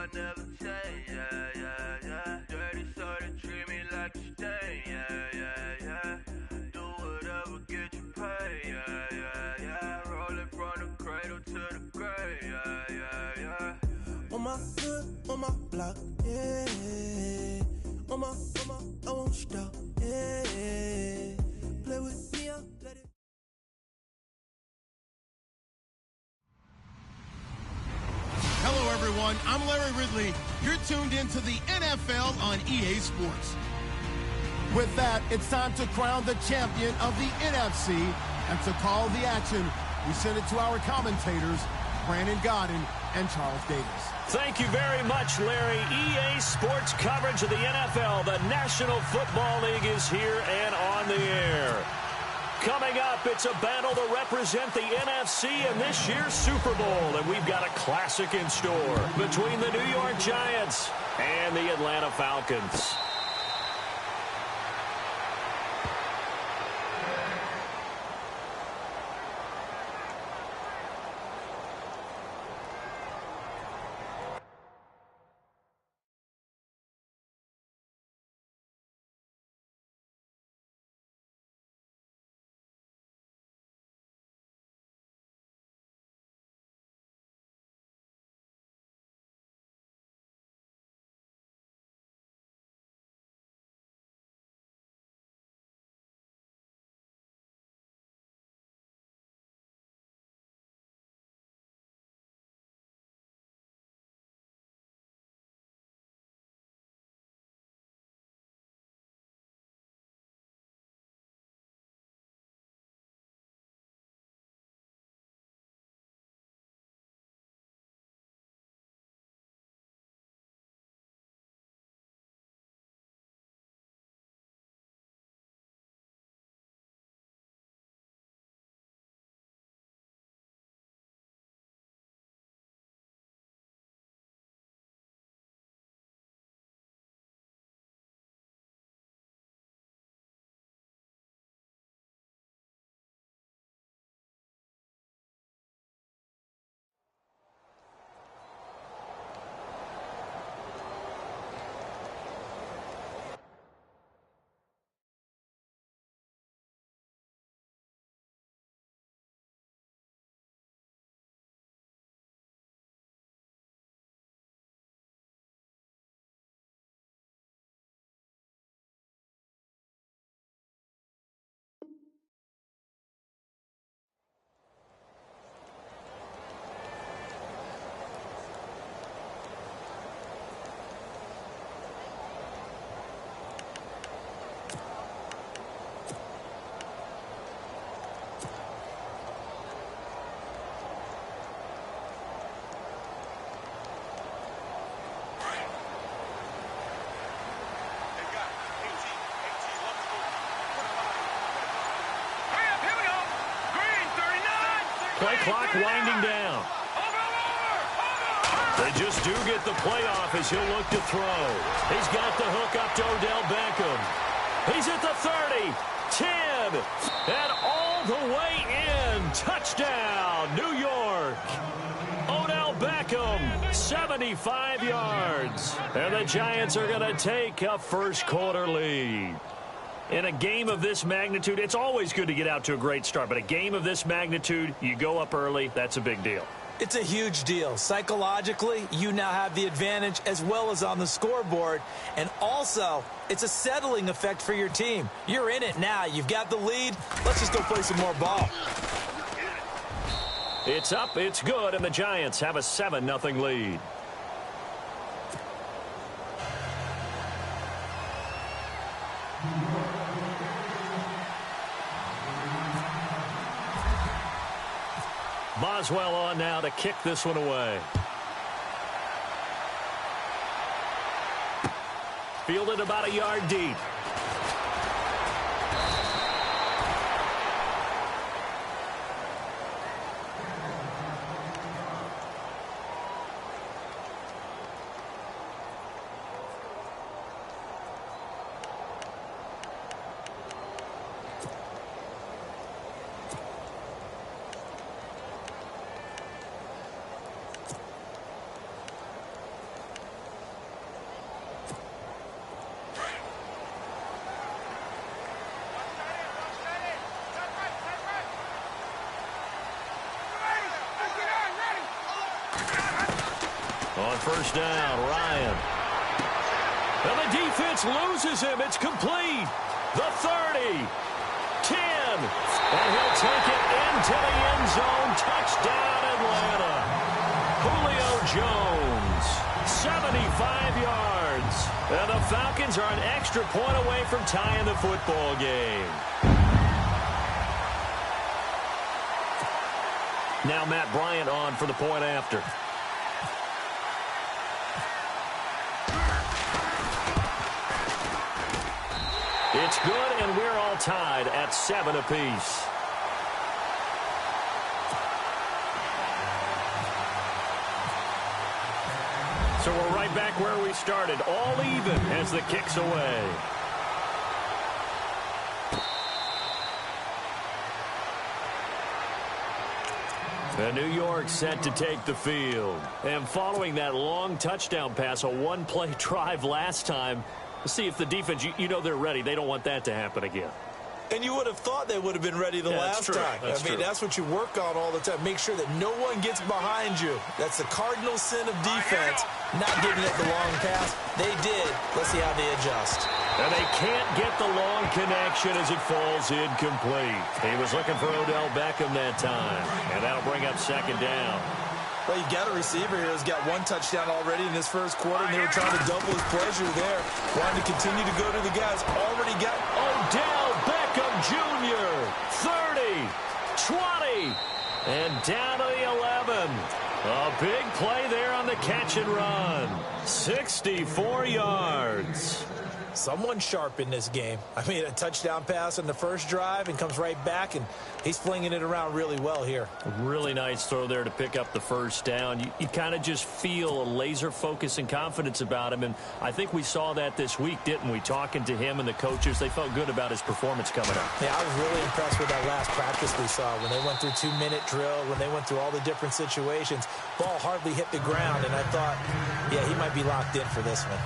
I never change, yeah, yeah, yeah. Dirty so they treat me like a stain, yeah, yeah, yeah. Do whatever, get you paid, yeah, yeah, yeah. Rolling from the cradle to the grave, yeah, yeah, yeah. On my hood, on my block, yeah. On my, I won't stop, yeah. Play with me, I'll let it. Hello, everyone. I'm Larry Ridley. You're tuned into the NFL on EA Sports. With that, it's time to crown the champion of the NFC. And to call the action, we send it to our commentators, Brandon Godden and Charles Davis. Thank you very much, Larry. EA Sports coverage of the NFL. The National Football League is here and on the air. Coming up, it's a battle to represent the NFC in this year's Super Bowl. And we've got a classic in store between the New York Giants and the Atlanta Falcons. Play clock winding down. They just do get the playoff as he'll look to throw. He's got the hook up to Odell Beckham. He's at the 30, 10, and all the way in. Touchdown, New York. Odell Beckham, 75 yards. And the Giants are going to take a first quarter lead. In a game of this magnitude, it's always good to get out to a great start, but a game of this magnitude, you go up early, that's a big deal. It's a huge deal. Psychologically, you now have the advantage as well as on the scoreboard. And also, it's a settling effect for your team. You're in it now. You've got the lead. Let's just go play some more ball. It's up, it's good, and the Giants have a 7-0 lead. Boswell on now to kick this one away. Fielded about a yard deep. On first down, Ryan. And the defense loses him. It's complete. The 30. 10. And he'll take it into the end zone. Touchdown, Atlanta. Julio Jones, 75 yards. And the Falcons are an extra point away from tying the football game. Now Matt Bryant on for the point after. It's good, and we're all tied at 7 apiece. So we're right back where we started, all even as the kick's away. And New York set to take the field. And following that long touchdown pass, a one-play drive last time, see if the defense, you know they're ready. They don't want that to happen again. And you would have thought they would have been ready the last time. That's what you work on all the time. Make sure that no one gets behind you. That's the cardinal sin of defense, not giving it the long pass. They did. Let's see how they adjust. And they can't get the long connection as it falls incomplete. He was looking for Odell Beckham that time. And that'll bring up second down. Well, you got a receiver here who's got one touchdown already in this first quarter, and they were trying to double his pleasure there. Wanting to continue to go to the guys. Already got Odell Beckham Jr. 30, 20, and down to the 11. A big play there on the catch and run. 64 yards. Someone sharp in this game. I mean, a touchdown pass on the first drive and comes right back, and he's flinging it around really well here. Really nice throw there to pick up the first down. You kind of just feel a laser focus and confidence about him, and I think we saw that this week, didn't we? Talking to him and the coaches, they felt good about his performance coming up. Yeah, I was really impressed with that last practice we saw when they went through 2-minute drill, when they went through all the different situations. Ball hardly hit the ground, and I thought, yeah, he might be locked in for this one.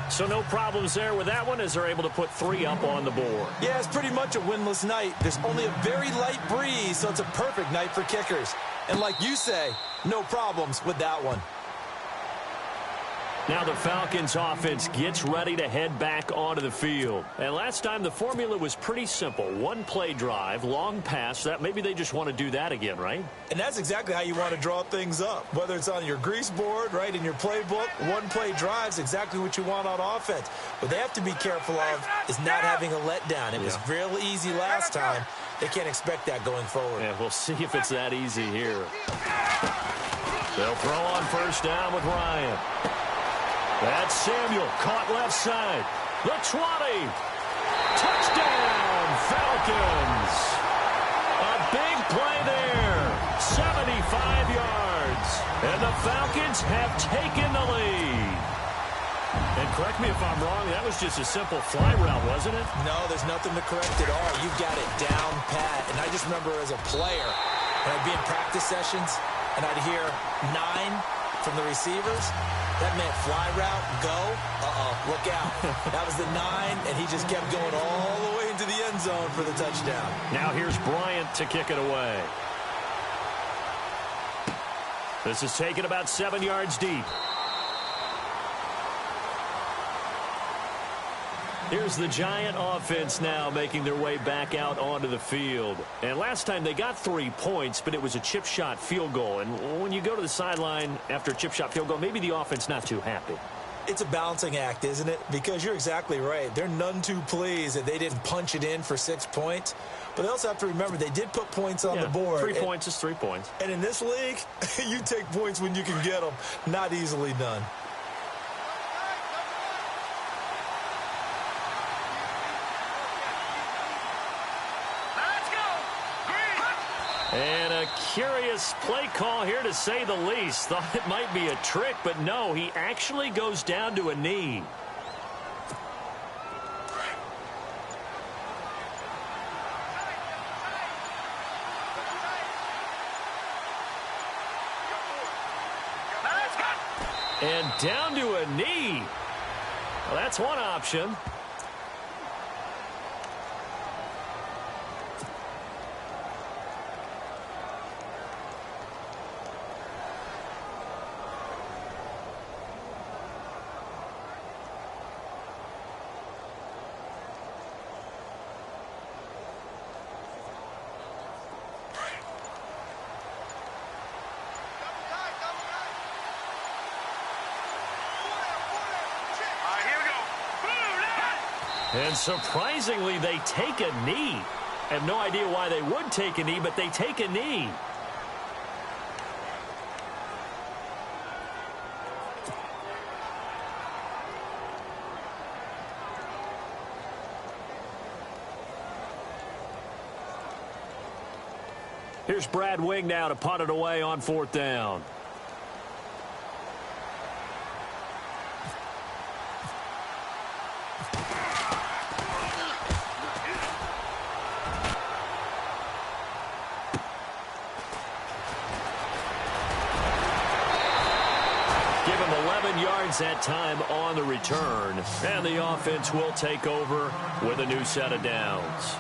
So no problems there with that one as they're able to put 3 up on the board. Yeah, it's pretty much a winless night. There's only a very light breeze, so it's a perfect night for kickers. And like you say, no problems with that one. Now the Falcons offense gets ready to head back onto the field. And last time the formula was pretty simple. One play drive, long pass. That maybe they just want to do that again, right? And that's exactly how you want to draw things up. Whether it's on your grease board, right, in your playbook, one play drive's exactly what you want on offense. What they have to be careful of is not having a letdown. It was real easy last time. They can't expect that going forward. Yeah, we'll see if it's that easy here. They'll throw on first down with Ryan. That's Samuel, caught left side. The 20. Touchdown, Falcons. A big play there. 75 yards. And the Falcons have taken the lead. And correct me if I'm wrong, that was just a simple fly route, wasn't it? No, there's nothing to correct at all. You've got it down pat. And I just remember as a player, when I'd be in practice sessions, and I'd hear 9 from the receivers. That meant fly route, go, look out. That was the 9, and he just kept going all the way into the end zone for the touchdown. Now here's Bryant to kick it away. This is taken about 7 yards deep. Here's the Giant offense now making their way back out onto the field. And last time they got 3 points, but it was a chip shot field goal. And when you go to the sideline after a chip shot field goal, maybe the offense not too happy. It's a balancing act, isn't it? Because you're exactly right. They're none too pleased that they didn't punch it in for 6 points. But they also have to remember they did put points on the board. 3 points is 3 points. And in this league, you take points when you can get them. Not easily done. And a curious play call here, to say the least. Thought it might be a trick, but no, he actually goes down to a knee. And down to a knee. Well, that's one option. And surprisingly, they take a knee. I have no idea why they would take a knee, but they take a knee. Here's Brad Wing now to punt it away on 4th down. Give him 11 yards that time on the return. And the offense will take over with a new set of downs.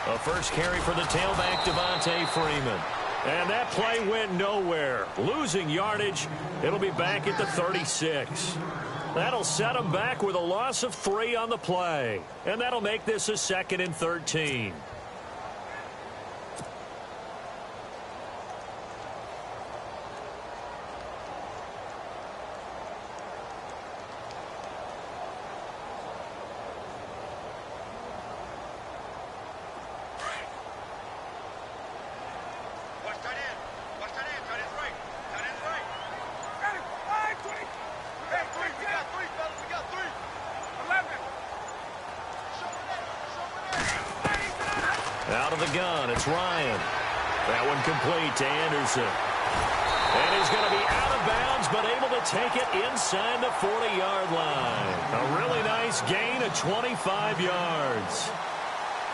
A first carry for the tailback, Devontae Freeman. And that play went nowhere. Losing yardage. It'll be back at the 36. That'll set them back with a loss of 3 on the play. And that'll make this a 2nd and 13. Out of the gun, it's Ryan. That one complete to Anderson. And he's going to be out of bounds, but able to take it inside the 40-yard line. A really nice gain of 25 yards.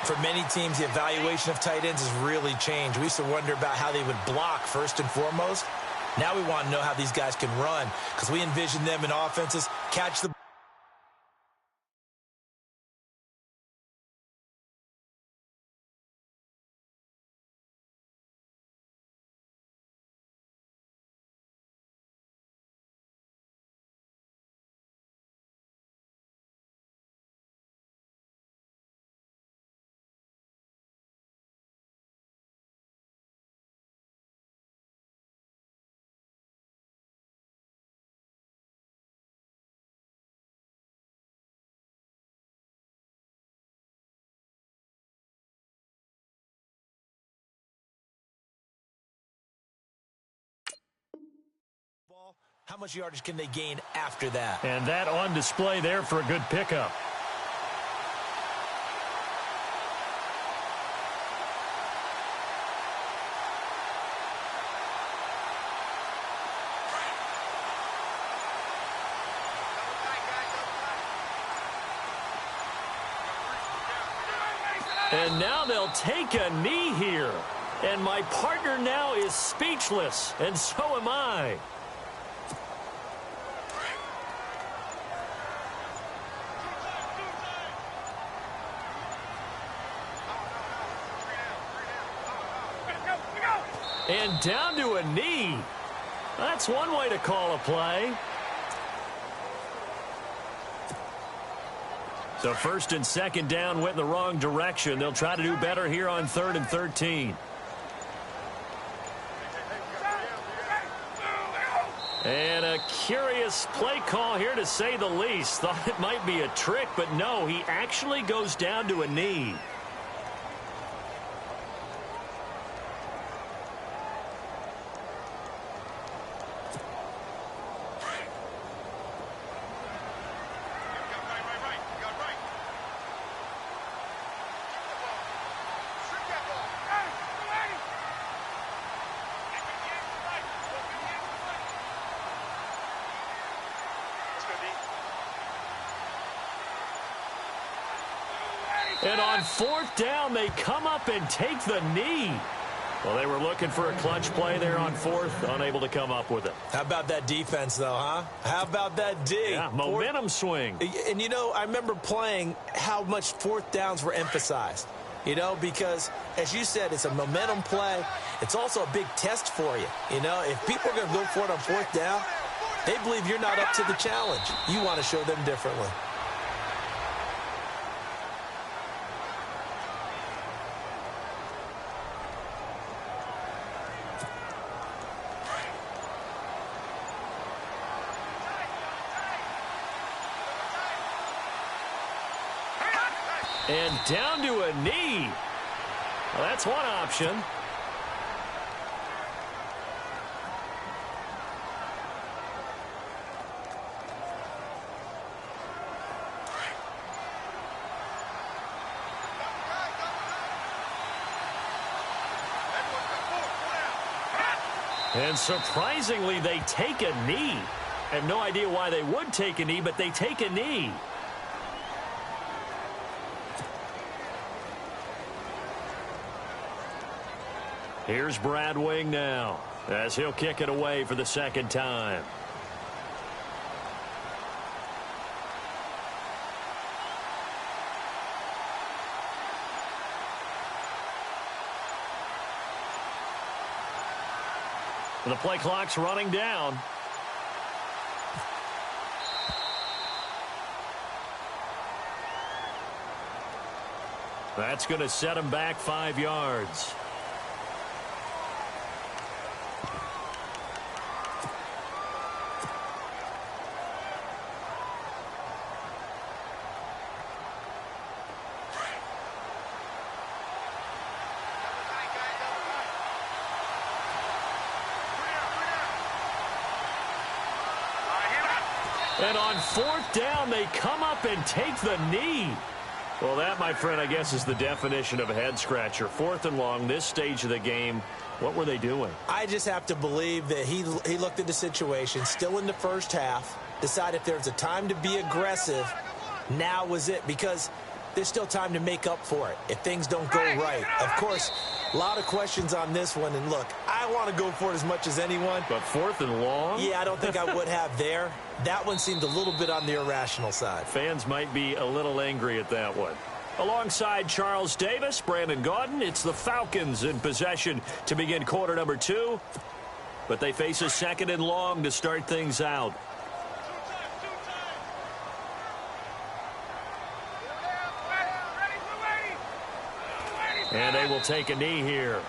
For many teams, the evaluation of tight ends has really changed. We used to wonder about how they would block first and foremost. Now we want to know how these guys can run, because we envision them in offenses catch the ball. How much yardage can they gain after that? And that on display there for a good pickup. And now they'll take a knee here. And my partner now is speechless, and so am I. And down to a knee. That's one way to call a play. So 1st and 2nd down went in the wrong direction. They'll try to do better here on 3rd and 13. And a curious play call here, to say the least. Thought it might be a trick, but no, he actually goes down to a knee. And on 4th down, they come up and take the knee. Well, they were looking for a clutch play there on 4th, unable to come up with it. How about that defense, though, huh? How about that D? Yeah, momentum swing. And, you know, I remember playing how much 4th downs were emphasized. you know, because, as you said, it's a momentum play. It's also a big test for you. You know, if people are going to go for it on 4th down, they believe you're not up to the challenge. You want to show them differently. And down to a knee. Well, that's one option. And surprisingly, they take a knee. I have no idea why they would take a knee, but they take a knee. Here's Brad Wing now, as he'll kick it away for the second time. The play clock's running down. That's going to set him back 5 yards. And on 4th down, they come up and take the knee. Well, that, my friend, I guess is the definition of a head-scratcher. 4th and long, this stage of the game. What were they doing? I just have to believe that he looked at the situation, still in the first half, decided if there's a time to be aggressive, now was it, because there's still time to make up for it if things don't go right. Of course, a lot of questions on this one, and look, I want to go for it as much as anyone. But 4th and long? Yeah, I don't think I would have there. That one seemed a little bit on the irrational side. Fans might be a little angry at that one. Alongside Charles Davis, Brandon Gaudin, it's the Falcons in possession to begin quarter number 2. But they face a 2nd and long to start things out. And they will take a knee here.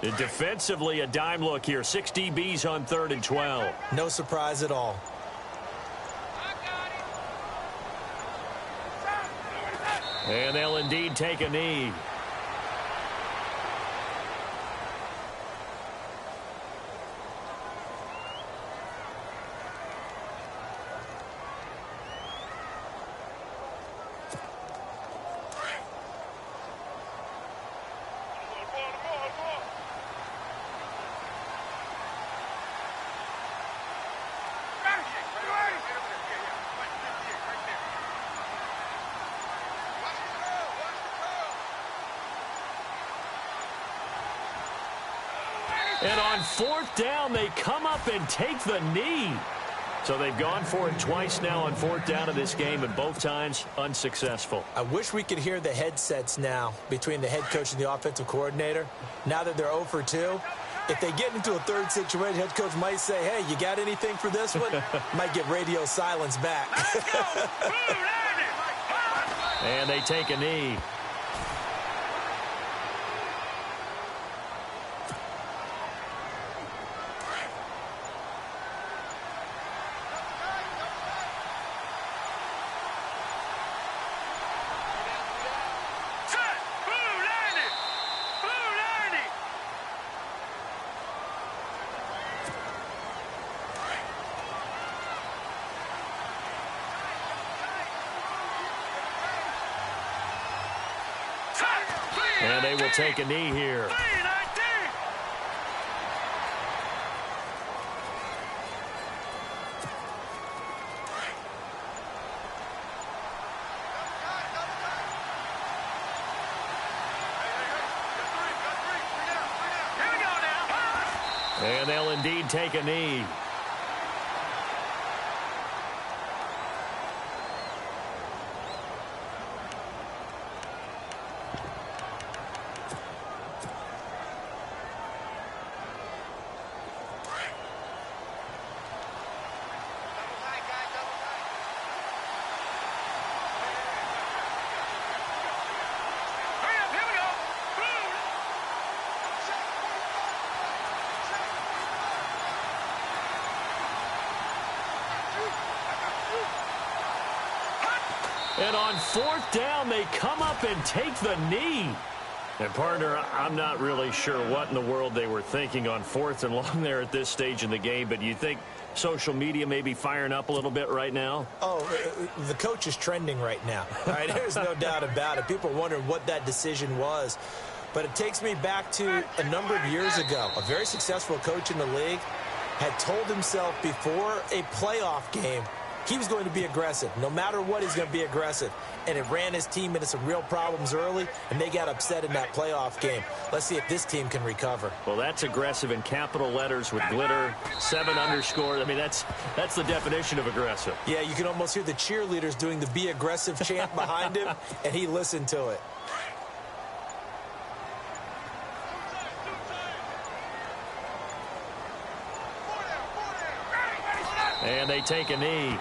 And defensively, a dime look here. 6 DBs on 3rd and 12. No surprise at all. And they'll indeed take a knee. And on 4th down, they come up and take the knee. So they've gone for it twice now on 4th down in this game, and both times unsuccessful. I wish we could hear the headsets now between the head coach and the offensive coordinator. Now that they're 0 for 2, if they get into a third situation, head coach might say, hey, you got anything for this one? Might get radio silence back. And they take a knee. And they will take a knee here. And they'll indeed take a knee. And on 4th down, they come up and take the knee. And, partner, I'm not really sure what in the world they were thinking on 4th and long there at this stage in the game, but you think social media may be firing up a little bit right now? Oh, the coach is trending right now. All right, there's no doubt about it. People are wondering what that decision was. But it takes me back to a number of years ago. A very successful coach in the league had told himself before a playoff game he was going to be aggressive. No matter what, he's going to be aggressive. And it ran his team into some real problems early, and they got upset in that playoff game. Let's see if this team can recover. Well, that's aggressive in capital letters with glitter, 7 underscore. I mean, that's the definition of aggressive. Yeah, you can almost hear the cheerleaders doing the be aggressive chant behind him, and he listened to it. And they take a knee.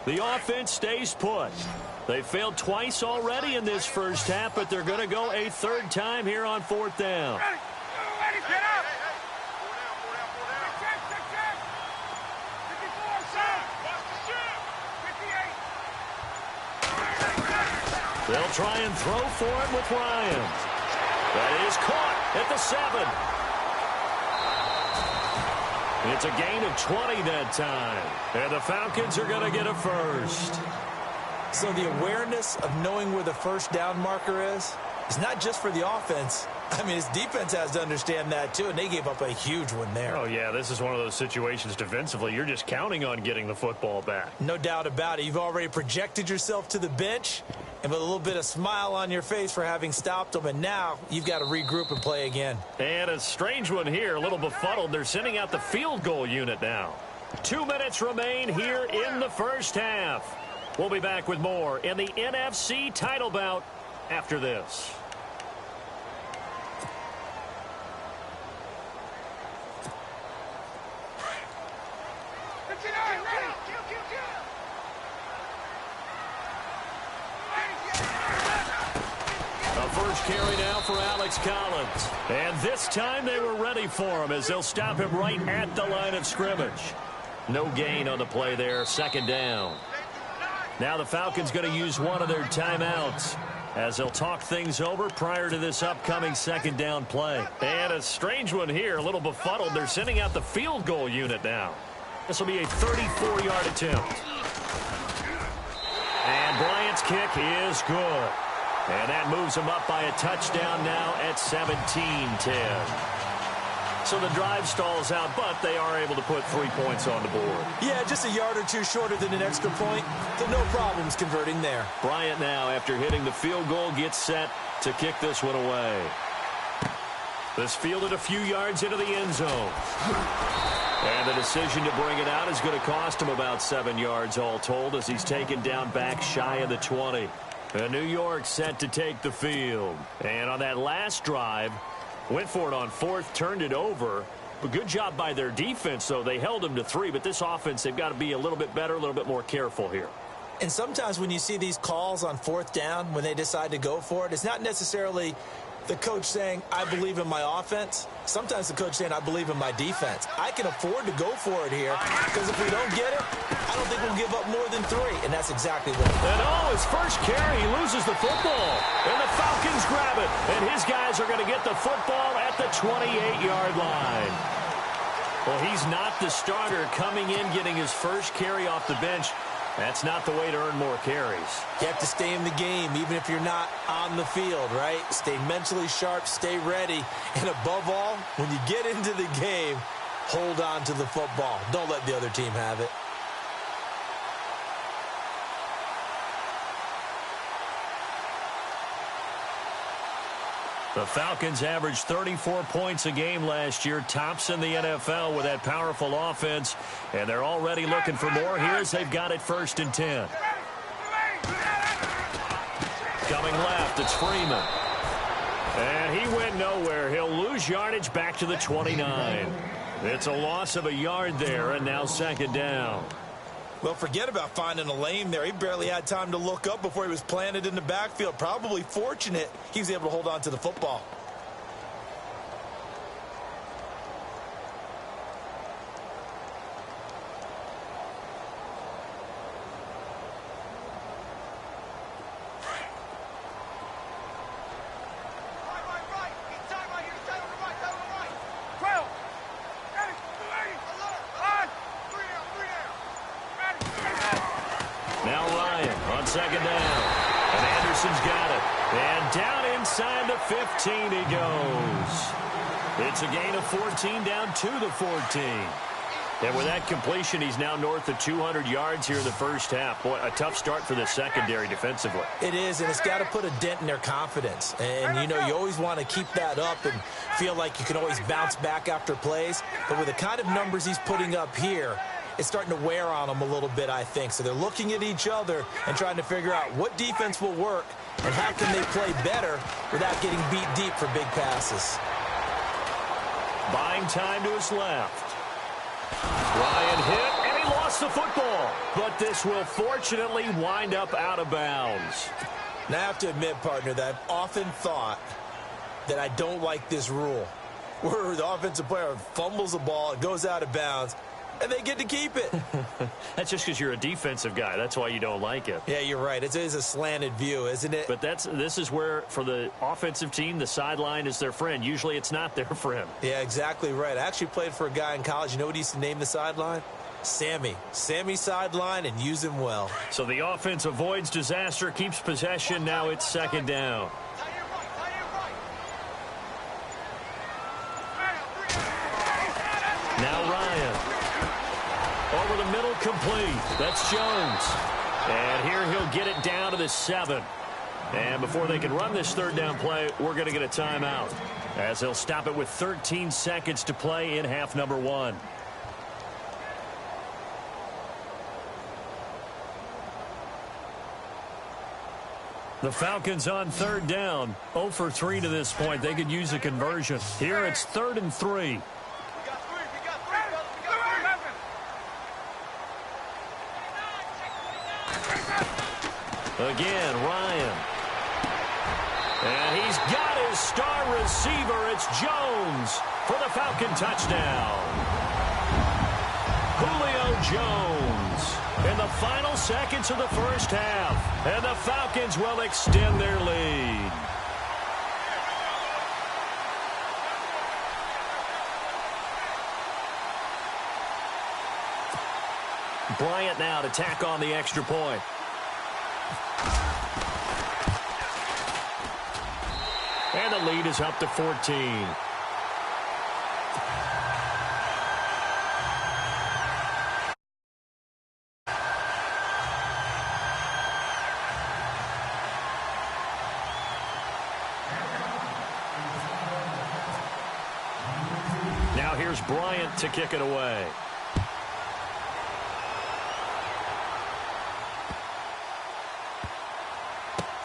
The offense stays put. They failed twice already in this first half, but they're going to go a 3rd time here on 4th down. They'll try and throw for it with Ryan. That is caught at the 7. It's a gain of 20 that time. And the Falcons are going to get a first. So the awareness of knowing where the first down marker is not just for the offense. I mean, his defense has to understand that, too, and they gave up a huge one there. Oh, yeah, this is one of those situations defensively. You're just counting on getting the football back. No doubt about it. You've already projected yourself to the bench, and with a little bit of smile on your face for having stopped them, and now you've got to regroup and play again. And a strange one here, a little befuddled. They're sending out the field goal unit now. 2 minutes remain here in the first half. We'll be back with more in the NFC title bout after this. First carry now for Alex Collins. And this time they were ready for him as they'll stop him right at the line of scrimmage. No gain on the play there, 2nd down. Now the Falcons going to use one of their timeouts as they'll talk things over prior to this upcoming 2nd down play. And a strange one here, a little befuddled. They're sending out the field goal unit now. This will be a 34-yard attempt. And Bryant's kick is good. And that moves them up by a touchdown now at 17-10. So the drive stalls out, but they are able to put 3 points on the board. Yeah, just a yard or two shorter than an extra point. So no problems converting there. Bryant now, after hitting the field goal, gets set to kick this one away. This fielded a few yards into the end zone. And the decision to bring it out is going to cost him about 7 yards all told as he's taken down back shy of the 20. And New York set to take the field. And on that last drive, went for it on fourth, turned it over. But good job by their defense, though. They held them to 3, but this offense, they've got to be a little bit better, a little bit more careful here. And sometimes when you see these calls on fourth down, when they decide to go for it, it's not necessarily the coach saying, I believe in my offense. Sometimes the coach saying, I believe in my defense. I can afford to go for it here because if we don't get it, I don't think we'll give up more than 3. And that's exactly what it is. And his first carry, he loses the football. And the Falcons grab it. And his guys are going to get the football at the 28-yard line. Well, he's not the starter coming in, getting his first carry off the bench. That's not the way to earn more carries. You have to stay in the game, even if you're not on the field, right? Stay mentally sharp, stay ready. And above all, when you get into the game, hold on to the football. Don't let the other team have it. The Falcons averaged 34 points a game last year, tops in the NFL with that powerful offense, and they're already looking for more here as they've got it 1st and 10. Coming left, it's Freeman. And he went nowhere. He'll lose yardage back to the 29. It's a loss of a yard there, and now 2nd down. Well, forget about finding a lane there. He barely had time to look up before he was planted in the backfield. Probably fortunate he was able to hold on to the football. Now Ryan on 2nd down. And Anderson's got it. And down inside the 15 he goes. It's a gain of 14 down to the 14. And with that completion, he's now north of 200 yards here in the first half. Boy, a tough start for the secondary defensively. It is, and it's got to put a dent in their confidence. And, you know, you always want to keep that up and feel like you can always bounce back after plays. But with the kind of numbers he's putting up here, it's starting to wear on them a little bit, I think. So they're looking at each other and trying to figure out what defense will work and how can they play better without getting beat deep for big passes. Buying time to his left. Ryan hit, and he lost the football. But this will fortunately wind up out of bounds. Now, I have to admit, partner, that I've often thought that I don't like this rule, where the offensive player fumbles the ball, it goes out of bounds, and they get to keep it. That's just because you're a defensive guy. That's why you don't like it. Yeah, you're right. It is a slanted view, isn't it? But this is where, for the offensive team, the sideline is their friend. Usually it's not their friend. Yeah, exactly right. I actually played for a guy in college. You know what he used to name the sideline? Sammy. Sammy sideline, and use him well. So the offense avoids disaster, keeps possession. Now it's 2nd down. Now Ryan. Over the middle, complete. That's Jones. And here he'll get it down to the 7. And before they can run this 3rd down play, we're going to get a timeout, as they'll stop it with 13 seconds to play in half number 1. The Falcons on 3rd down. 0 for 3 to this point. They could use a conversion. Here it's 3rd and 3. Again, Ryan. And he's got his star receiver. It's Jones for the Falcon touchdown. Julio Jones in the final seconds of the first half. And the Falcons will extend their lead. Bryant now to tack on the extra point. And the lead is up to 14. Now here's Bryant to kick it away.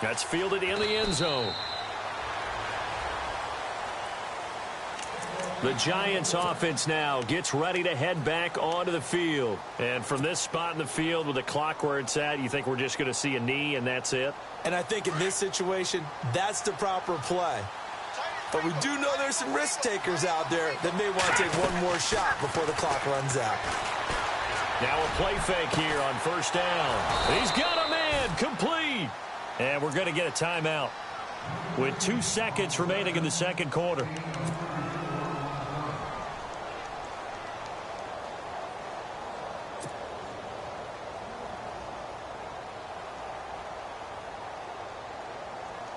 That's fielded in the end zone. The Giants offense now gets ready to head back onto the field. And from this spot in the field with the clock where it's at, you think we're just going to see a knee and that's it? And I think in this situation, that's the proper play. But we do know there's some risk takers out there that may want to take one more shot before the clock runs out. Now a play fake here on first down. He's got a man, complete. And we're going to get a timeout with 2 seconds remaining in the second quarter.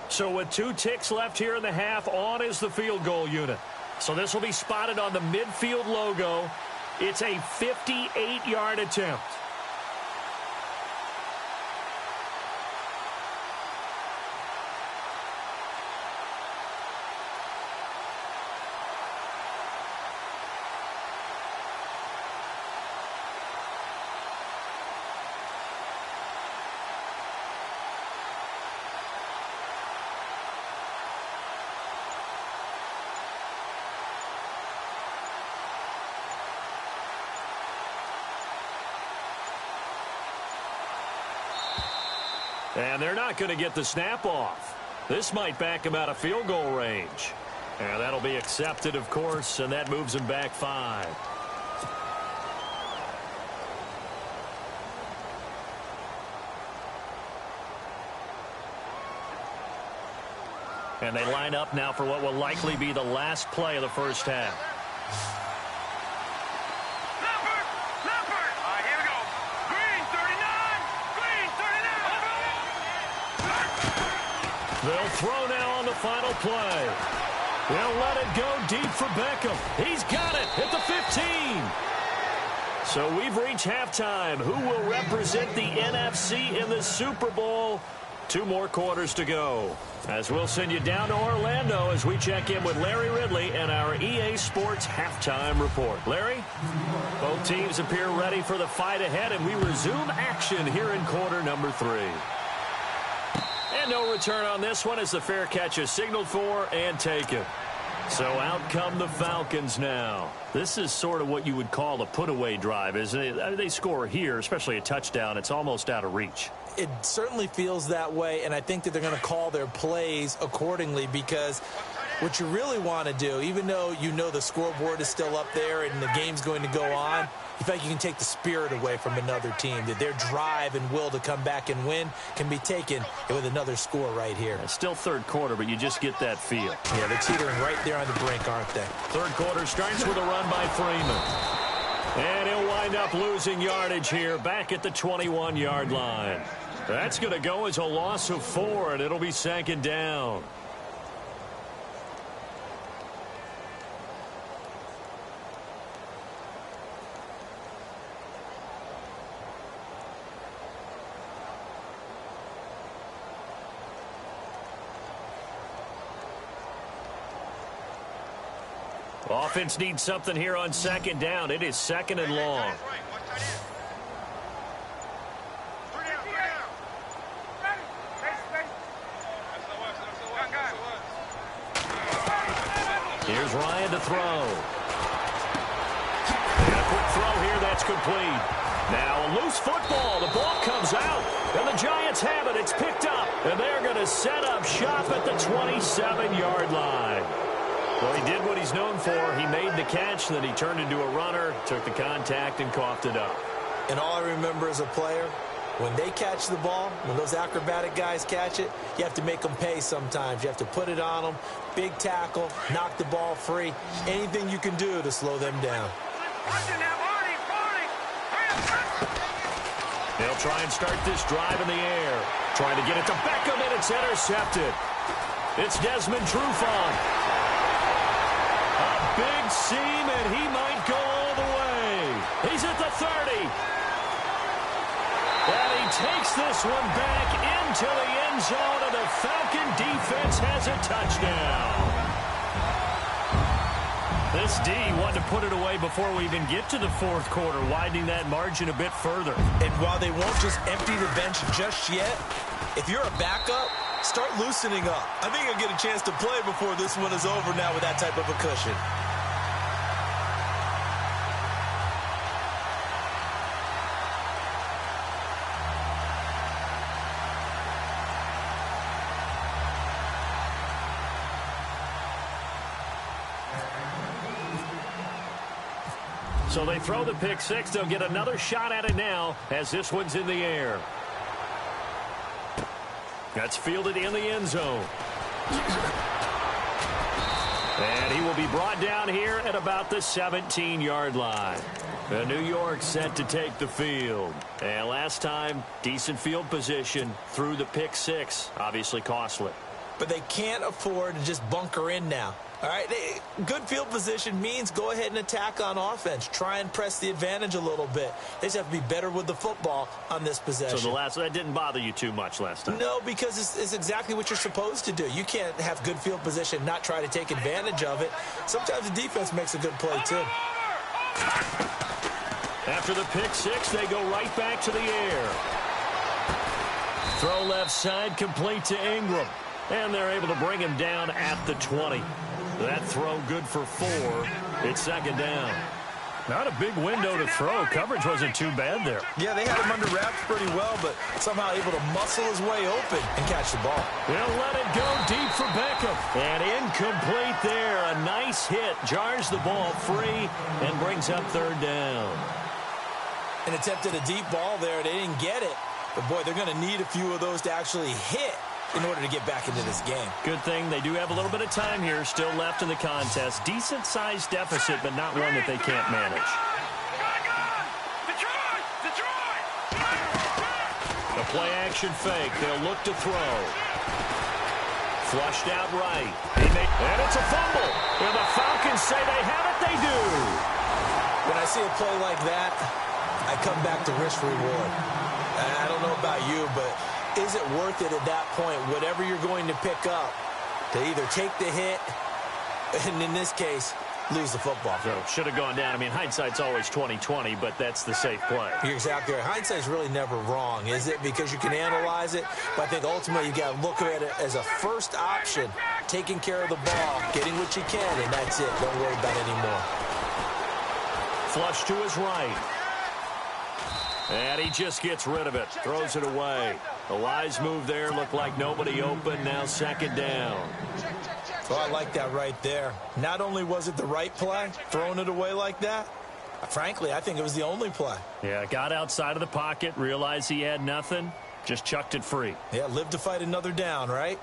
So with 2 ticks left here in the half, on is the field goal unit. So this will be spotted on the midfield logo. It's a 58-yard attempt. And they're not going to get the snap off. This might back him out of field goal range. And that'll be accepted, of course, and that moves him back 5. And they line up now for what will likely be the last play of the first half. They'll throw now on the final play. They'll let it go deep for Beckham. He's got it at the 15. So we've reached halftime. Who will represent the NFC in the Super Bowl? 2 more quarters to go. As we'll send you down to Orlando as we check in with Larry Ridley and our EA Sports Halftime Report. Larry? Both teams appear ready for the fight ahead, and we resume action here in quarter number 3. And no return on this one as the fair catch is signaled for and taken. So out come the Falcons now. This is sort of what you would call a put-away drive, isn't it? They score here, especially a touchdown. It's almost out of reach. It certainly feels that way, and I think that they're going to call their plays accordingly because what you really want to do, even though you know the scoreboard is still up there and the game's going to go on, you feel like you can take the spirit away from another team, that their drive and will to come back and win can be taken with another score right here. It's still third quarter, but you just get that feel. Yeah, they're teetering right there on the brink, aren't they? Third quarter starts with a run by Freeman. And he'll wind up losing yardage here back at the 21-yard line. That's going to go as a loss of 4, and it'll be second down. Offense needs something here on second down. It is second and long. Here's Ryan to throw. And a quick throw here, that's complete. Now a loose football. The ball comes out, and the Giants have it. It's picked up, and they're going to set up shop at the 27-yard line. Well, he did what he's known for. He made the catch, then he turned into a runner, took the contact, and coughed it up. And all I remember as a player, when they catch the ball, when those acrobatic guys catch it, you have to make them pay sometimes. You have to put it on them, big tackle, knock the ball free, anything you can do to slow them down. They'll try and start this drive in the air. Trying to get it to Beckham, and it's intercepted. It's Desmond Trufant. Big seam, and he might go all the way. He's at the 30. And he takes this one back into the end zone, and the Falcon defense has a touchdown. This D wanted to put it away before we even get to the fourth quarter, widening that margin a bit further. And while they won't just empty the bench just yet, if you're a backup, start loosening up. I think you'll get a chance to play before this one is over now with that type of a cushion. So they throw the pick six. They'll get another shot at it now as this one's in the air. That's fielded in the end zone. And he will be brought down here at about the 17-yard line. The New York set to take the field. And last time, decent field position through the pick six. Obviously costly. But they can't afford to just bunker in now. All right, good field position means go ahead and attack on offense. Try and press the advantage a little bit. They just have to be better with the football on this possession. So that didn't bother you too much last time? No, because it's exactly what you're supposed to do. You can't have good field position, not try to take advantage of it. Sometimes the defense makes a good play, too. After the pick six, they go right back to the air. Throw left side, complete to Ingram. And they're able to bring him down at the 20. That throw good for 4. It's second down. Not a big window to throw. Coverage wasn't too bad there. Yeah, they had him under wraps pretty well, but somehow able to muscle his way open and catch the ball. They'll let it go deep for Beckham. And incomplete there. A nice hit. Jars the ball free and brings up third down. And attempted a deep ball there. They didn't get it. But, boy, they're going to need a few of those to actually hit in order to get back into this game. Good thing they do have a little bit of time here still left in the contest. Decent-sized deficit, but not one that they can't manage. The play-action fake. They'll look to throw. Flushed out right. And it's a fumble. And the Falcons say they have it. They do. When I see a play like that, I come back to risk reward. I don't know about you, but is it worth it at that point, whatever you're going to pick up, to either take the hit, and in this case, lose the football? So should have gone down. I mean, hindsight's always 20/20, but that's the safe play. You're exactly right. Hindsight's really never wrong, is it? Because you can analyze it, but I think ultimately you got to look at it as a first option, taking care of the ball, getting what you can, and that's it. Don't worry about it anymore. Flush to his right. And he just gets rid of it. Throws it away. The wise move there. Looked like nobody open. Now second down. Well, I like that right there. Not only was it the right play, throwing it away like that, frankly, I think it was the only play. Yeah, got outside of the pocket, realized he had nothing, just chucked it free. Yeah, live to fight another down, right?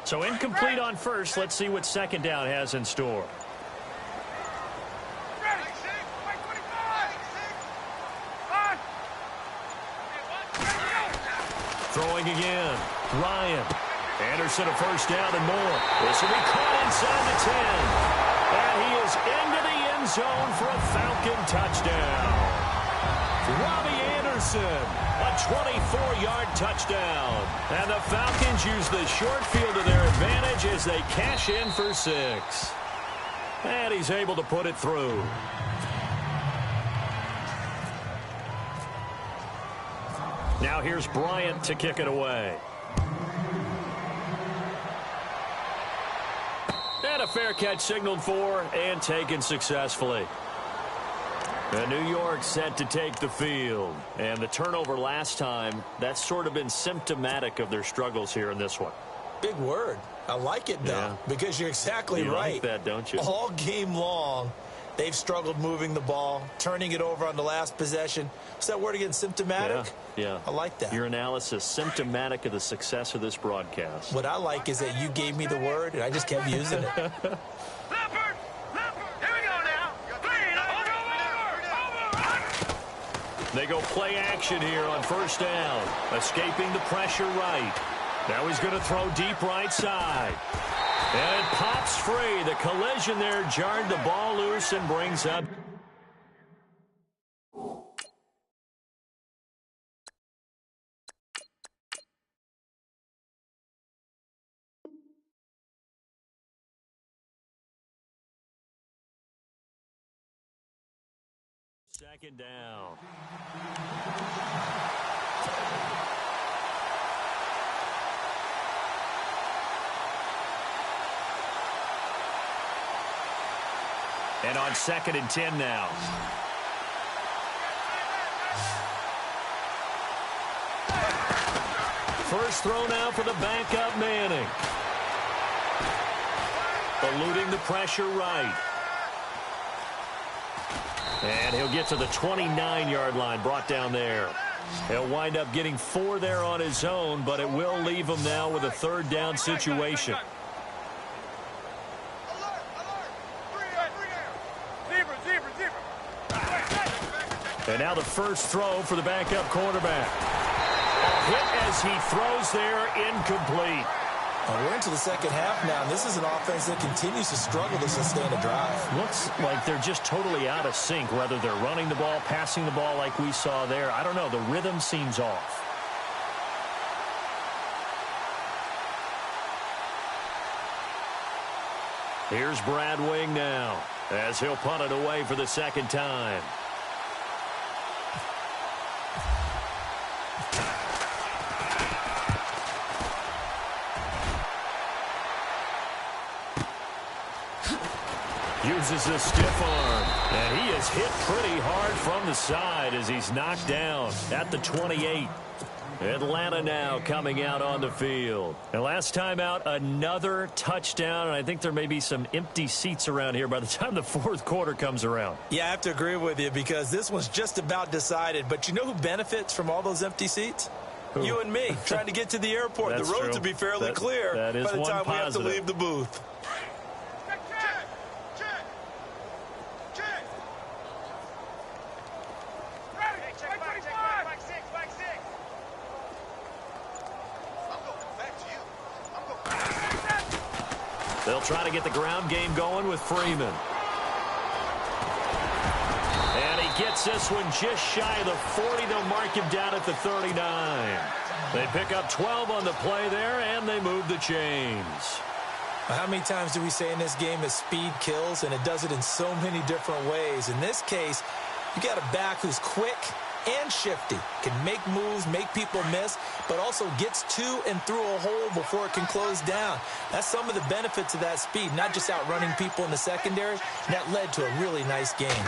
So incomplete on first. Let's see what second down has in store. Throwing again. Ryan. Anderson a first down and more. This will be caught inside the 10. And he is into the end zone for a Falcon touchdown. Robbie Anderson, a 24-yard touchdown. And the Falcons use the short field to their advantage as they cash in for 6. And he's able to put it through. Now here's Bryant to kick it away. And a fair catch signaled for and taken successfully. And New York set to take the field. And the turnover last time, that's sort of been symptomatic of their struggles here in this one. Big word. I like it, though, because you're exactly you right. Like that, don't you? All game long, they've struggled moving the ball, turning it over on the last possession. What's that word again, symptomatic? Yeah. I like that. Your analysis, symptomatic of the success of this broadcast. What I like is that you gave me the word, and I just kept using it. They go play action here on first down. Escaping the pressure right. Now he's going to throw deep right side. And it pops free. The collision there jarred the ball loose and brings up Second down. And on 2nd and 10 now. First throw now for the backup Manning. Eluding the pressure right. And he'll get to the 29-yard line, brought down there. He'll wind up getting 4 there on his own, but it will leave him now with a 3rd down situation. And now the first throw for the backup quarterback. A hit as he throws there, incomplete. We're into the second half now, and this is an offense that continues to struggle to sustain a drive. Looks like they're just totally out of sync, whether they're running the ball, passing the ball like we saw there. I don't know. The rhythm seems off. Here's Brad Wing now as he'll punt it away for the 2nd time. Uses a stiff arm, and he is hit pretty hard from the side as he's knocked down at the 28. Atlanta now coming out on the field. And last time out, another touchdown, and I think there may be some empty seats around here by the time the 4th quarter comes around. Yeah, I have to agree with you because this one's just about decided. But you know who benefits from all those empty seats? Who? You and me, trying to get to the airport. The roads will be fairly clear by the time we have to leave the booth. They'll try to get the ground game going with Freeman. And he gets this one just shy of the 40. They'll mark him down at the 39. They pick up 12 on the play there, and they move the chains. How many times do we say in this game that speed kills, and it does it in so many different ways? In this case, you got a back who's quick and shifty, can make moves, make people miss, but also gets to and through a hole before it can close down. That's some of the benefits of that speed, not just outrunning people in the secondary. That led to a really nice game.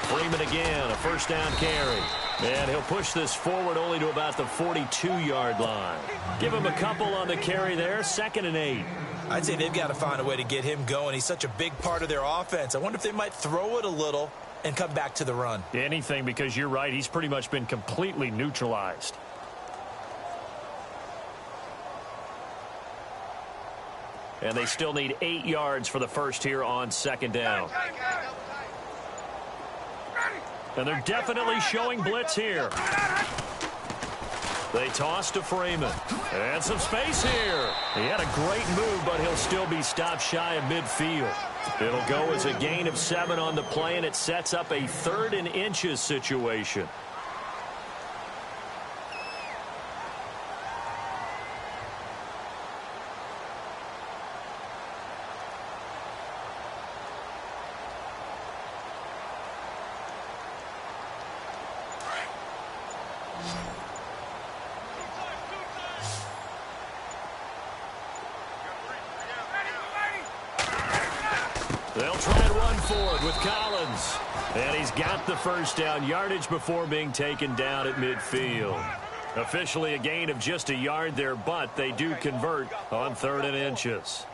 Freeman again, a 1st down carry. And he'll push this forward only to about the 42-yard line. Give him a couple on the carry there, 2nd and 8. I'd say they've got to find a way to get him going. He's such a big part of their offense. I wonder if they might throw it a little and come back to the run. Anything, because you're right. He's pretty much been completely neutralized. And they still need 8 yards for the first here on 2nd down. And they're definitely showing blitz here. They toss to Freeman. And some space here. He had a great move, but he'll still be stopped shy of midfield. It'll go as a gain of 7 on the play, and it sets up a 3rd and inches situation. They'll try and run for it with Collins. And he's got the 1st down yardage before being taken down at midfield. Officially a gain of just a yard there, but they do convert on 3rd and inches.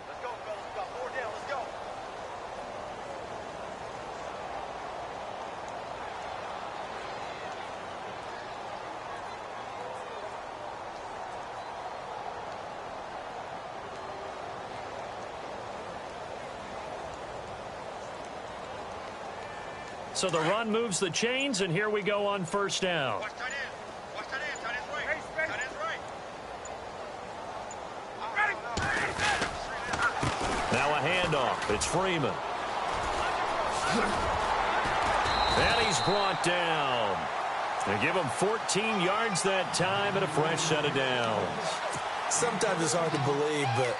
So the run moves the chains, and here we go on 1st down. Now a handoff. It's Freeman. And he's brought down. They give him 14 yards that time and a fresh set of downs. Sometimes it's hard to believe, but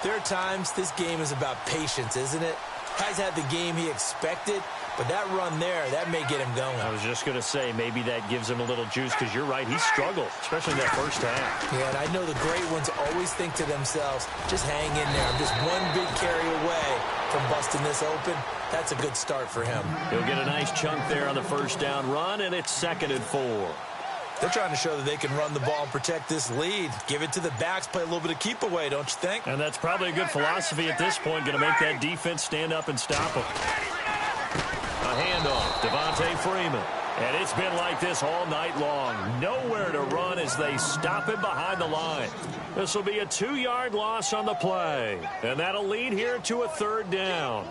there are times this game is about patience, isn't it? Guy's had the game he expected, But that run there, that may get him going. I was just going to say, maybe that gives him a little juice, because you're right, he struggled, especially in that first half. Yeah, and I know the great ones always think to themselves, just hang in there. I'm just one big carry away from busting this open. That's a good start for him. He'll get a nice chunk there on the first down run, and it's 2nd and 4. They're trying to show that they can run the ball and protect this lead. Give it to the backs, play a little bit of keep away, don't you think? And that's probably a good philosophy at this point, going to make that defense stand up and stop them. A handoff, Devontae Freeman. And it's been like this all night long. Nowhere to run as they stop him behind the line. This will be a 2-yard loss on the play. And that'll lead here to a 3rd down.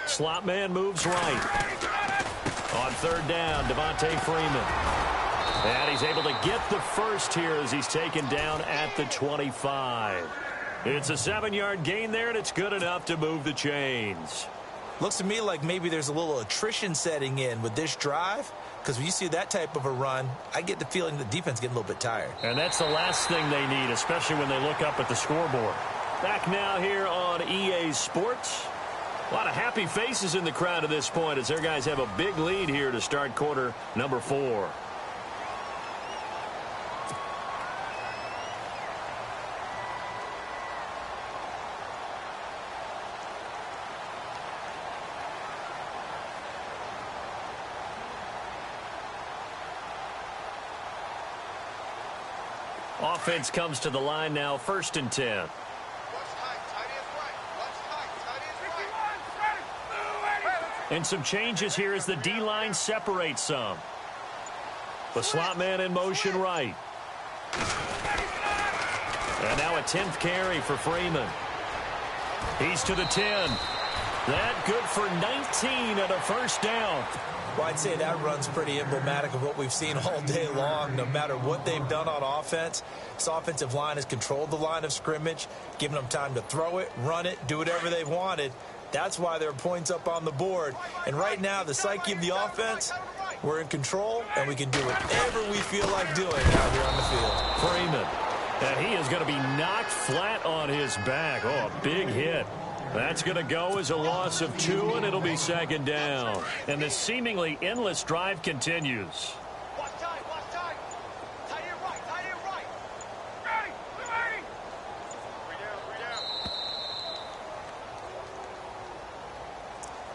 Slot man moves right. On 3rd down, Devontae Freeman. And he's able to get the first here as he's taken down at the 25. It's a 7-yard gain there, and it's good enough to move the chains. Looks to me like maybe there's a little attrition setting in with this drive, because when you see that type of a run, I get the feeling the defense getting a little bit tired. And that's the last thing they need, especially when they look up at the scoreboard. Back now here on EA Sports. A lot of happy faces in the crowd at this point as their guys have a big lead here to start quarter number 4. Offense comes to the line now, 1st and 10. And some changes here as the D-line separates some. The slot man in motion right. And now a 10th carry for Freeman. He's to the 10. That good for 19 and a 1st down. Well, I'd say that run's pretty emblematic of what we've seen all day long. No matter what they've done on offense, this offensive line has controlled the line of scrimmage, given them time to throw it, run it, do whatever they wanted. That's why there are points up on the board. And right now, the psyche of the offense, we're in control, and we can do whatever we feel like doing out here on the field. Freeman, and he is going to be knocked flat on his back. Oh, a big hit. That's going to go as a loss of 2, and it'll be 2nd down. And the seemingly endless drive continues.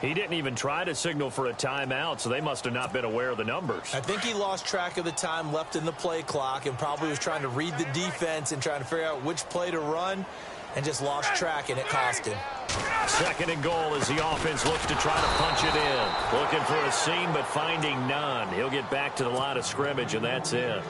He didn't even try to signal for a timeout, so they must have not been aware of the numbers. I think he lost track of the time left in the play clock and probably was trying to read the defense and trying to figure out which play to run and just lost track, and it cost him. 2nd and goal as the offense looks to try to punch it in. Looking for a seam, but finding none. He'll get back to the line of scrimmage, and that's it.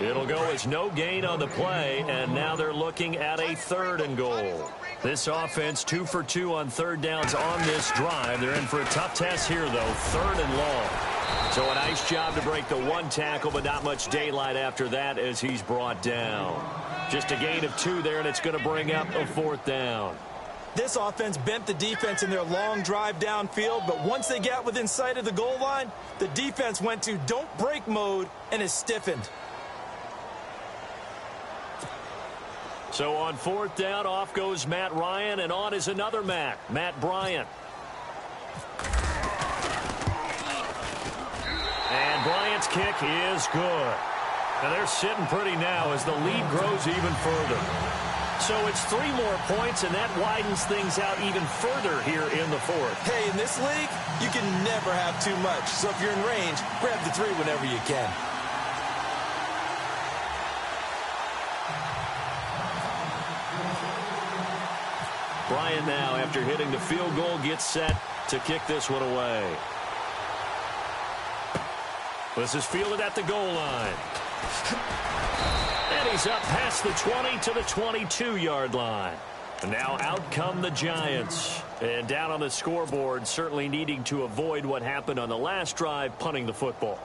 It'll go as no gain on the play, and now they're looking at a 3rd and goal. This offense 2 for 2 on 3rd downs on this drive. They're in for a tough test here, though, 3rd and long. So a nice job to break the 1 tackle, but not much daylight after that as he's brought down. Just a gain of 2 there, and it's going to bring up a 4th down. This offense bent the defense in their long drive downfield, but once they got within sight of the goal line, the defense went to don't break mode and is stiffened. So on 4th down, off goes Matt Ryan, and on is another Matt Bryant. And Bryant's kick is good. And they're sitting pretty now as the lead grows even further. So it's 3 more points, and that widens things out even further here in the 4th. Hey, in this league, you can never have too much. So if you're in range, grab the 3 whenever you can. Brian now, after hitting the field goal, gets set to kick this one away. This is fielded at the goal line. And he's up past the 20 to the 22-yard line. And now out come the Giants. And down on the scoreboard, certainly needing to avoid what happened on the last drive, punting the football.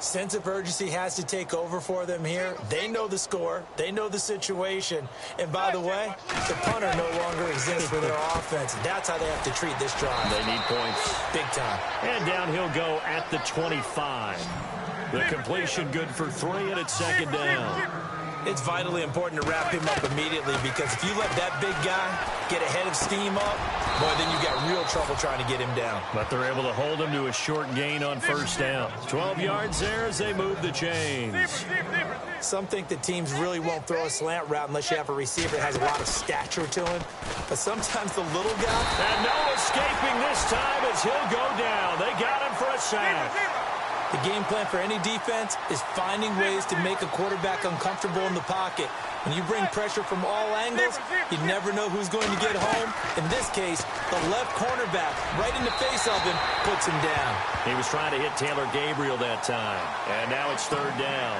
Sense of urgency has to take over for them here. They know the score. They know the situation. And by the way, the punter no longer exists for their offense. That's how they have to treat this drive. They need points. Big time. And down he'll go at the 25. The completion good for 3, and it's second down. It's vitally important to wrap him up immediately, because if you let that big guy get a head of steam up, boy, then you got real trouble trying to get him down. But they're able to hold him to a short gain on first down. 12 yards there as they move the chains. Some think that teams really won't throw a slant route unless you have a receiver that has a lot of stature to him. But sometimes the little guy... And no escaping this time as he'll go down. They got him for a sack. The game plan for any defense is finding ways to make a quarterback uncomfortable in the pocket. When you bring pressure from all angles, you never know who's going to get home. In this case, the left cornerback, right in the face of him, puts him down. He was trying to hit Taylor Gabriel that time. And now it's third down.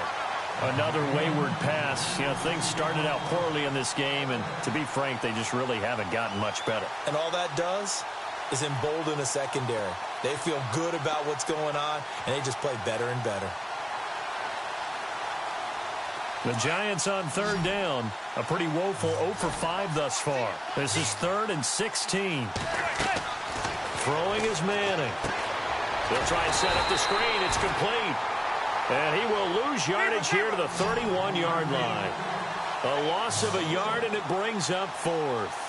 Another wayward pass. You know, things started out poorly in this game, and to be frank, they just really haven't gotten much better. And all that does is embolden a secondary. They feel good about what's going on, and they just play better and better. The Giants on third down. A pretty woeful 0 for 5 thus far. This is 3rd and 16. Throwing is Manning. They'll try and set up the screen. It's complete. And he will lose yardage here to the 31-yard line. A loss of a yard, and it brings up 4th.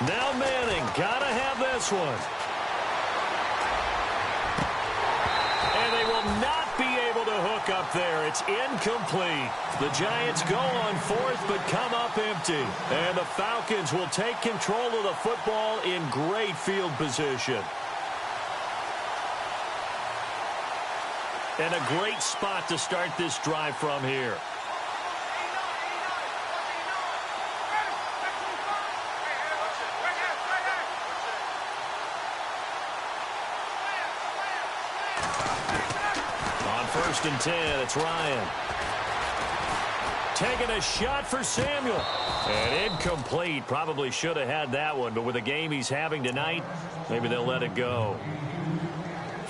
Now Manning, gotta have this one. And they will not be able to hook up there. It's incomplete. The Giants go on 4th, but come up empty. And the Falcons will take control of the football in great field position. And a great spot to start this drive from here. On 1st and 10, it's Ryan. Taking a shot for Samuel. And incomplete. Probably should have had that one, but with the game he's having tonight, maybe they'll let it go.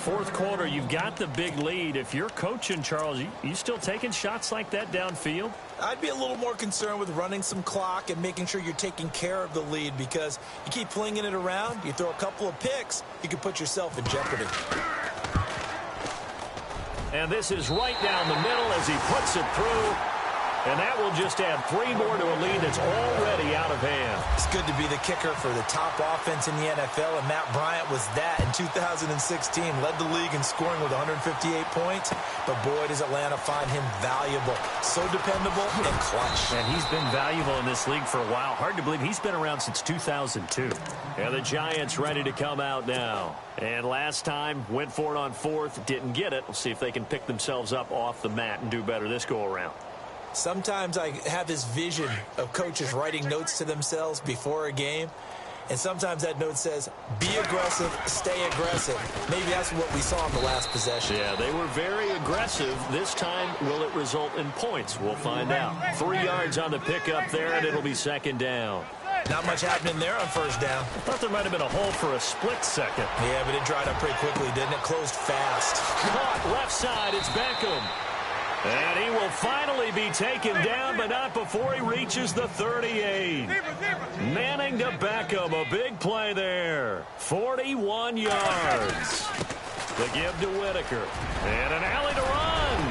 4th quarter, you've got the big lead. If you're coaching, Charles, you still taking shots like that downfield? I'd be a little more concerned with running some clock and making sure you're taking care of the lead, because you keep flinging it around, you throw a couple of picks, you can put yourself in jeopardy. And this is right down the middle as he puts it through. And that will just add 3 more to a lead that's already out of hand. It's good to be the kicker for the top offense in the NFL, and Matt Bryant was that in 2016. Led the league in scoring with 158 points, but boy, does Atlanta find him valuable. So dependable and clutch. And he's been valuable in this league for a while. Hard to believe he's been around since 2002. And the Giants ready to come out now. And last time, went for it on 4th, didn't get it. We'll see if they can pick themselves up off the mat and do better this go-around. Sometimes I have this vision of coaches writing notes to themselves before a game, and sometimes that note says, be aggressive, stay aggressive. Maybe that's what we saw in the last possession. Yeah, they were very aggressive. This time, will it result in points? We'll find out. 3 yards on the pickup there, and it'll be 2nd down. Not much happening there on 1st down. I thought there might have been a hole for a split second. Yeah, but it dried up pretty quickly, didn't it? Closed fast. Caught left side, it's Beckham. And he will finally be taken down, but not before he reaches the 38. Manning to Beckham, a big play there. 41 yards. The give to Whitaker. And an alley to run.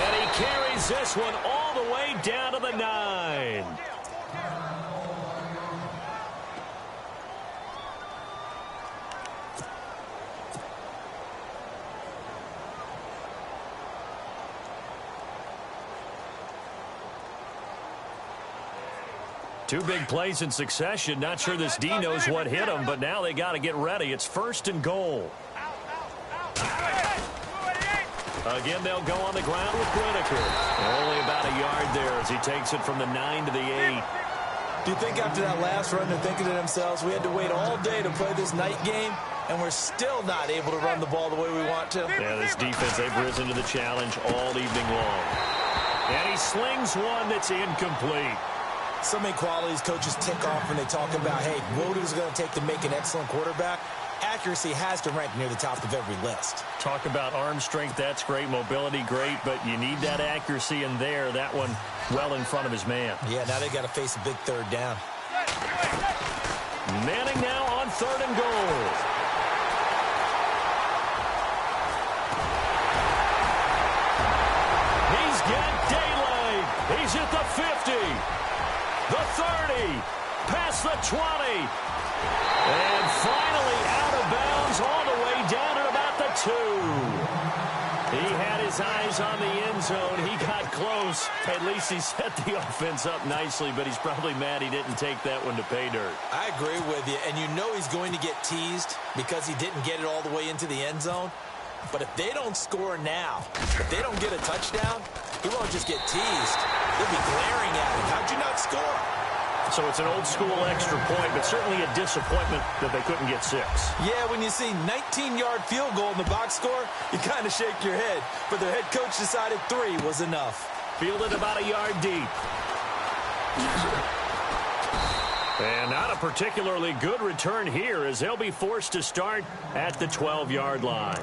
And he carries this one all the way down to the 9. Two big plays in succession. Not sure this D knows what hit him, but now they got to get ready. It's 1st and goal. Again, they'll go on the ground with Whitaker. Only about a yard there as he takes it from the 9 to the 8. Do you think after that last run they're thinking to themselves, we had to wait all day to play this night game, and we're still not able to run the ball the way we want to? Yeah, this defense, they've risen to the challenge all evening long. And he slings one that's incomplete. So many qualities coaches tick off when they talk about, hey, what is it going to take to make an excellent quarterback? accuracy has to rank near the top of every list. Talk about arm strength, that's great. Mobility, great, but you need that accuracy in there. That one well in front of his man. Yeah, now they got to face a big third down. Manning now on 3rd and goal. He's got daylight. He's at the 50, the 30, past the 20. And finally out of bounds all the way down at about the 2. He had his eyes on the end zone. He got close. At least he set the offense up nicely, but he's probably mad he didn't take that one to pay dirt. I agree with you, and you know he's going to get teased because he didn't get it all the way into the end zone. But if they don't score now, if they don't get a touchdown, he won't just get teased. They'll be glaring at him. How'd you not score? So it's an old-school extra point, but certainly a disappointment that they couldn't get 6. Yeah, when you see 19-yard field goal in the box score, you kind of shake your head. But their head coach decided 3 was enough. Fielded about a yard deep. And not a particularly good return here as they'll be forced to start at the 12-yard line.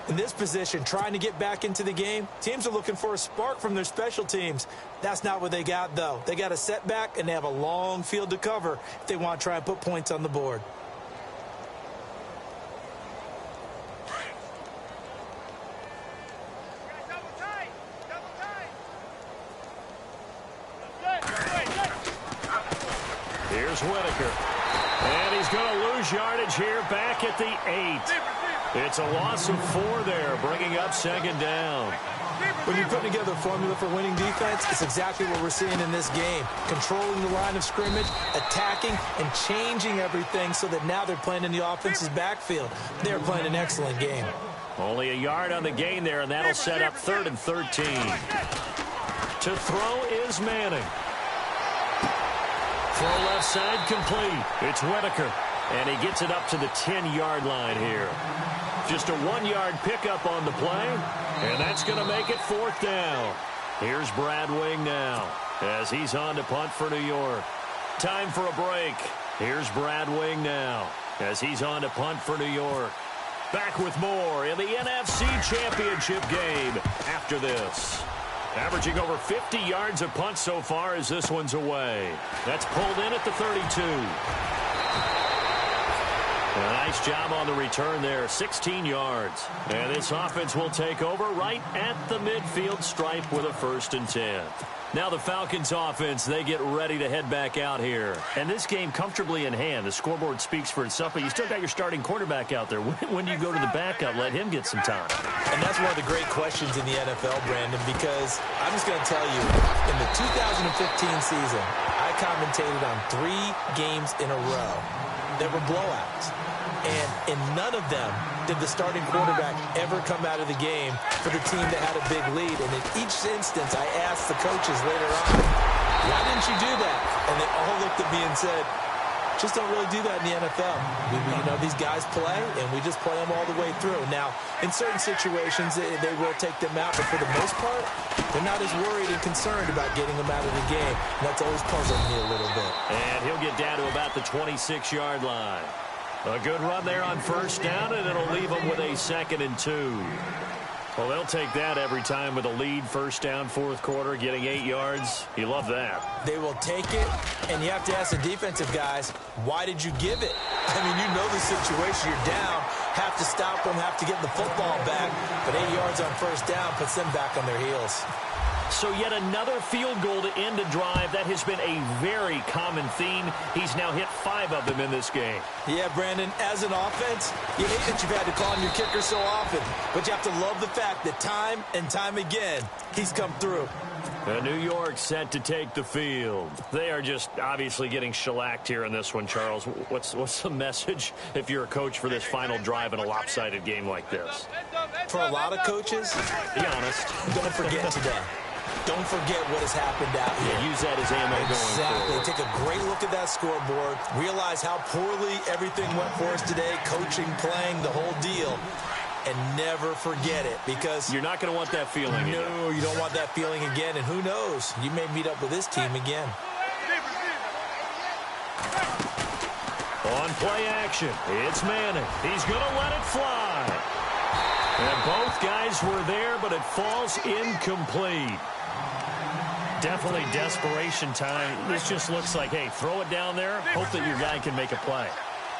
In this position, trying to get back into the game, teams are looking for a spark from their special teams. That's not what they got, though. They got a setback, and they have a long field to cover if they want to try and put points on the board. Here's Whitaker. And he's going to lose yardage here back at the 8. It's a loss of 4 there, bringing up 2nd down. When you're putting together a formula for winning defense, it's exactly what we're seeing in this game. Controlling the line of scrimmage, attacking, and changing everything so that now they're playing in the offense's backfield. They're playing an excellent game. Only a yard on the gain there, and that'll set up 3rd and 13. To throw is Manning. Throw left side complete. It's Whitaker, and he gets it up to the 10-yard line here. Just a 1-yard pickup on the play, and that's going to make it 4th down. Here's Brad Wing now as he's on to punt for New York. Time for a break. Here's Brad Wing now as he's on to punt for New York. Back with more in the NFC Championship game after this. Averaging over 50 yards of punt so far as this one's away. That's pulled in at the 32. A nice job on the return there, 16 yards. And this offense will take over right at the midfield stripe with a 1st and 10. Now the Falcons offense, they get ready to head back out here. And this game comfortably in hand. The scoreboard speaks for itself, but you still got your starting quarterback out there. When do you go to the backup, let him get some time? And that's one of the great questions in the NFL, Brandon, because I'm just going to tell you, in the 2015 season, I commentated on 3 games in a row that were blowouts. And in none of them did the starting quarterback ever come out of the game for the team that had a big lead. And in each instance, I asked the coaches later on, why didn't you do that? And they all looked at me and said, just don't really do that in the NFL. You know, these guys play, and we just play them all the way through. Now, in certain situations, they will take them out, but for the most part, they're not as worried and concerned about getting them out of the game. And that's always puzzled me a little bit. And he'll get down to about the 26-yard line. A good run there on 1st down, and it'll leave them with a 2nd and 2. Well, they'll take that every time with a lead, 1st down, 4th quarter, getting 8 yards. You love that. They will take it, and you have to ask the defensive guys, why did you give it? I mean, you know the situation. You're down, have to stop them, have to get the football back, but 8 yards on 1st down puts them back on their heels. So yet another field goal to end a drive. That has been a very common theme. He's now hit 5 of them in this game. Yeah, Brandon, as an offense, you hate that you've had to call on your kicker so often, but you have to love the fact that time and time again, he's come through. New York set to take the field. They are just obviously getting shellacked here in this one, Charles. What's the message if you're a coach for this final drive in a lopsided game like this? For a lot of coaches, be honest, don't forget today. Don't forget what has happened out here. Yeah, use that as ammo going forward. Take a great look at that scoreboard. Realize how poorly everything went for us today. Coaching, playing, the whole deal. And never forget it, because you're not going to want that feeling. No, you don't want that feeling again. And who knows? You may meet up with this team again. On play action, it's Manning. He's going to let it fly. And both guys were there, but it falls incomplete. Definitely desperation time. This just looks like, hey, throw it down there, hope that your guy can make a play.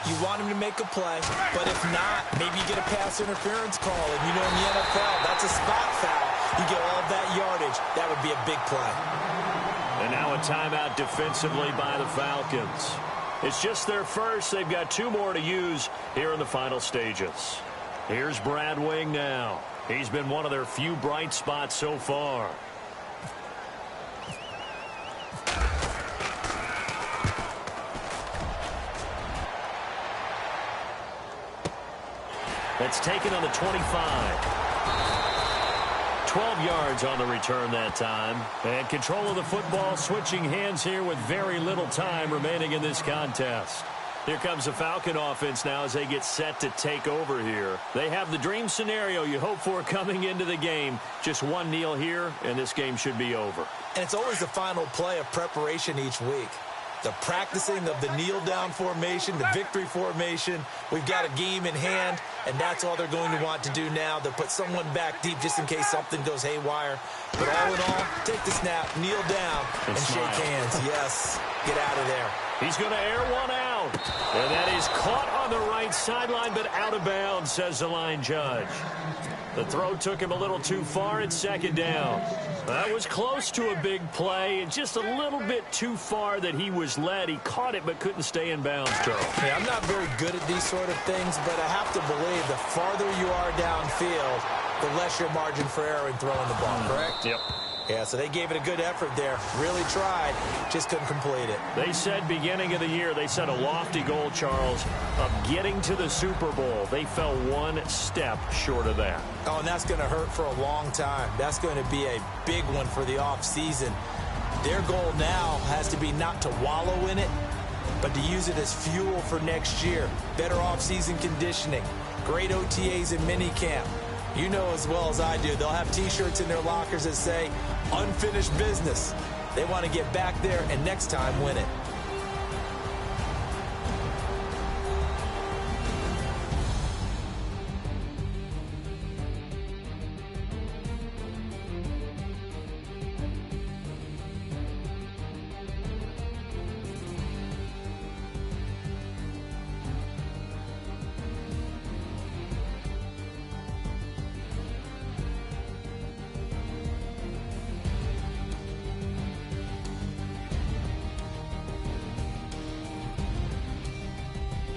You want him to make a play, but if not, maybe you get a pass interference call. And you know in the NFL, that's a spot foul. You get all of that yardage. That would be a big play. And now a timeout defensively by the Falcons. It's just their first. They've got 2 more to use here in the final stages. Here's Brad Wing now. He's been one of their few bright spots so far. That's taken on the 25. 12 yards on the return that time. And control of the football switching hands here with very little time remaining in this contest. Here comes the Falcon offense now as they get set to take over here. They have the dream scenario you hope for coming into the game. Just one kneel here, and this game should be over. And it's always the final play of preparation each week. The practicing of the kneel-down formation, the victory formation. We've got a game in hand, and that's all they're going to want to do now. They'll put someone back deep just in case something goes haywire. But all in all, take the snap, kneel down, and shake hands. Yes, get out of there. He's going to air one out. And that is caught on the right sideline, but out of bounds, says the line judge. The throw took him a little too far. It's second down. That was close to a big play, and just a little bit too far that he was led. He caught it but couldn't stay in bounds, Charles. Yeah, I'm not very good at these sort of things, but I have to believe the farther you are downfield, the less your margin for error in throwing the ball, correct? Yep. Yeah, so they gave it a good effort there. Really tried, just couldn't complete it. They said beginning of the year, they set a lofty goal, Charles, of getting to the Super Bowl. They fell one step short of that. Oh, and that's going to hurt for a long time. That's going to be a big one for the offseason. Their goal now has to be not to wallow in it, but to use it as fuel for next year. Better offseason conditioning, great OTAs and minicamp. You know as well as I do, they'll have T-shirts in their lockers that say, unfinished business. They want to get back there and next time win it.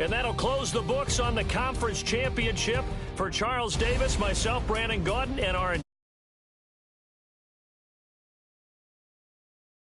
And that'll close the books on the conference championship for Charles Davis, myself, Brandon Gaudin, and our